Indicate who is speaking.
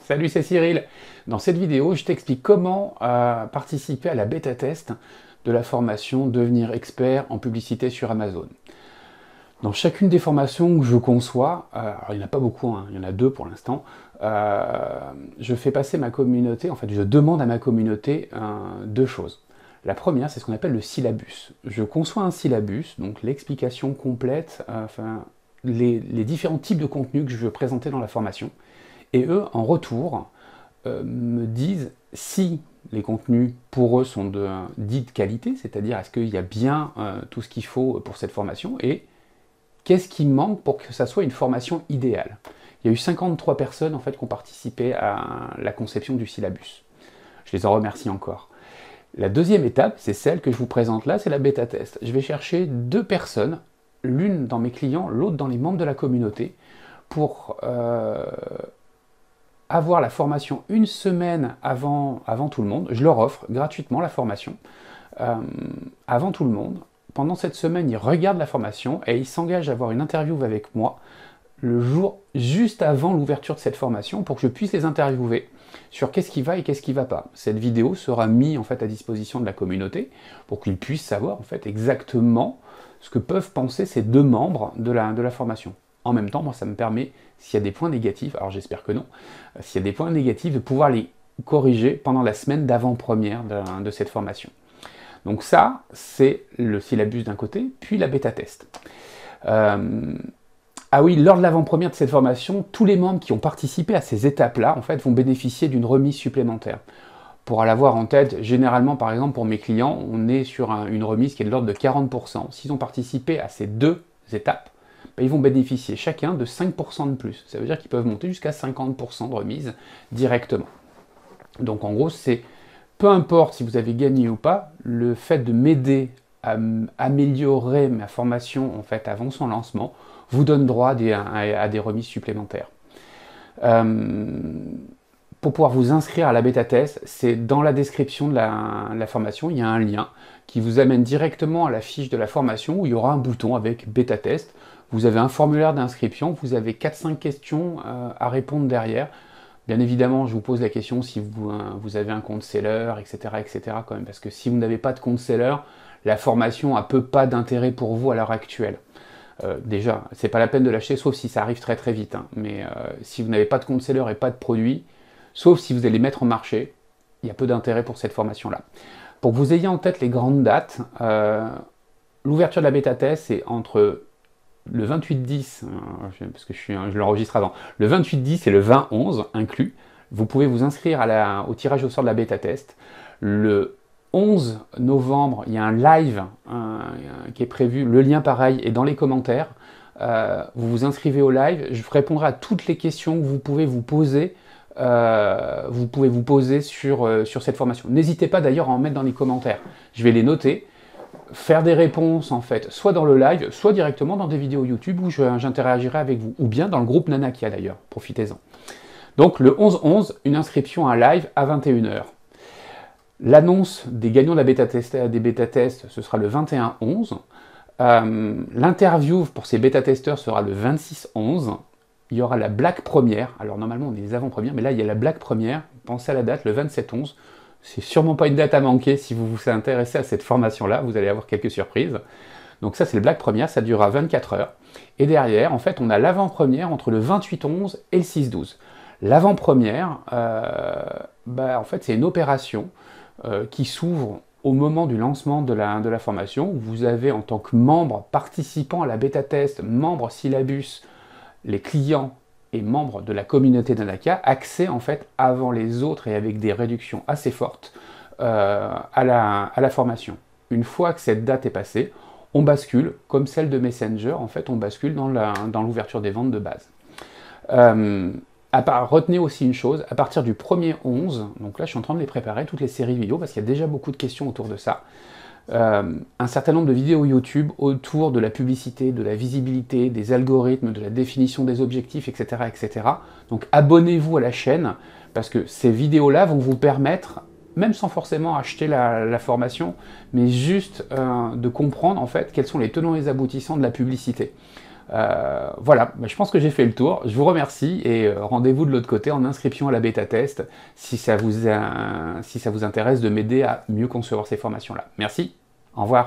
Speaker 1: Salut, c'est Cyril. Dans cette vidéo, je t'explique comment participer à la bêta-test de la formation Devenir expert en publicité sur Amazon. Dans chacune des formations que je conçois, alors il n'y en a pas beaucoup, hein, il y en a deux pour l'instant, je fais passer ma communauté, en fait je demande à ma communauté deux choses. La première, c'est ce qu'on appelle le syllabus. Je conçois un syllabus, donc l'explication complète, les différents types de contenus que je veux présenter dans la formation. Et eux, en retour, me disent si les contenus pour eux sont dits de qualité, c'est-à-dire est-ce qu'il y a bien tout ce qu'il faut pour cette formation, et qu'est-ce qui manque pour que ça soit une formation idéale. Il y a eu 53 personnes en fait, qui ont participé à la conception du syllabus. Je les en remercie encore. La deuxième étape, c'est celle que je vous présente là, c'est la bêta-test. Je vais chercher deux personnes, l'une dans mes clients, l'autre dans les membres de la communauté, pour avoir la formation une semaine avant tout le monde. Je leur offre gratuitement la formation avant tout le monde. Pendant cette semaine, ils regardent la formation et ils s'engagent à avoir une interview avec moi le jour juste avant l'ouverture de cette formation pour que je puisse les interviewer sur qu'est-ce qui va et qu'est-ce qui ne va pas. Cette vidéo sera mise en fait, à disposition de la communauté pour qu'ils puissent savoir en fait, exactement ce que peuvent penser ces deux membres de la formation. En même temps, moi, ça me permet, s'il y a des points négatifs, alors j'espère que non, s'il y a des points négatifs, de pouvoir les corriger pendant la semaine d'avant-première de cette formation. Donc ça, c'est le syllabus d'un côté, puis la bêta-test. Ah oui, lors de l'avant-première de cette formation, tous les membres qui ont participé à ces étapes-là, en fait, vont bénéficier d'une remise supplémentaire. Pour l'avoir en tête, généralement, par exemple, pour mes clients, on est sur une remise qui est de l'ordre de 40%. S'ils ont participé à ces deux étapes, ils vont bénéficier chacun de 5% de plus. Ça veut dire qu'ils peuvent monter jusqu'à 50% de remise directement. Donc en gros, c'est peu importe si vous avez gagné ou pas, le fait de m'aider à améliorer ma formation en fait, avant son lancement vous donne droit à des remises supplémentaires. Pour pouvoir vous inscrire à la bêta-test, c'est dans la description de la formation, il y a un lien qui vous amène directement à la fiche de la formation où il y aura un bouton avec bêta-test. Vous avez un formulaire d'inscription, vous avez 4-5 questions à répondre derrière. Bien évidemment, je vous pose la question si vous avez un compte seller, etc., quand même, parce que si vous n'avez pas de compte seller, la formation a peu pas d'intérêt pour vous à l'heure actuelle. Déjà, c'est pas la peine de l'acheter, sauf si ça arrive très très vite. Hein. Mais si vous n'avez pas de compte seller et pas de produit, sauf si vous allez mettre en marché, il y a peu d'intérêt pour cette formation-là. Pour que vous ayez en tête les grandes dates, l'ouverture de la bêta-test, c'est entre le 28-10, parce que je l'enregistre avant, le 28-10 et le 20-11 inclus. Vous pouvez vous inscrire au tirage au sort de la bêta-test. Le 11 novembre, il y a un live qui est prévu. Le lien, pareil, est dans les commentaires. Vous vous inscrivez au live. Je répondrai à toutes les questions que vous pouvez vous poser. Sur cette formation. N'hésitez pas d'ailleurs à en mettre dans les commentaires. Je vais les noter. Faire des réponses en fait, soit dans le live, soit directement dans des vidéos YouTube où j'interagirai avec vous, ou bien dans le groupe Nanakia d'ailleurs, profitez-en. Donc le 11-11, une inscription à un live à 21 h. L'annonce des gagnants de la des bêta-tests, ce sera le 21-11. L'interview pour ces bêta-testeurs sera le 26-11. Il y aura la Black Première, alors normalement on est les avant-premières, mais là il y a la Black Première, pensez à la date, le 27-11. C'est sûrement pas une date à manquer si vous vous intéressez à cette formation-là, vous allez avoir quelques surprises. Donc ça c'est le Black Première, ça durera 24 heures. Et derrière, en fait, on a l'avant-première entre le 28-11 et le 6-12. L'avant-première, en fait, c'est une opération qui s'ouvre au moment du lancement de la formation, où vous avez en tant que membre participant à la bêta-test, membre syllabus, les clients et membres de la communauté Nanakia, accès en fait avant les autres et avec des réductions assez fortes à la formation. Une fois que cette date est passée, on bascule, comme celle de Messenger, en fait on bascule dans l'ouverture des ventes de base. Retenez aussi une chose, à partir du 1er 11, donc là je suis en train de les préparer, toutes les séries vidéo, parce qu'il y a déjà beaucoup de questions autour de ça, un certain nombre de vidéos YouTube autour de la publicité, de la visibilité, des algorithmes, de la définition des objectifs, etc. Donc abonnez-vous à la chaîne, parce que ces vidéos-là vont vous permettre, même sans forcément acheter la formation, mais juste de comprendre en fait quels sont les tenants et les aboutissants de la publicité. Voilà, je pense que j'ai fait le tour. Je vous remercie et rendez-vous de l'autre côté en inscription à la bêta test si ça vous intéresse de m'aider à mieux concevoir ces formations-là. Merci, au revoir.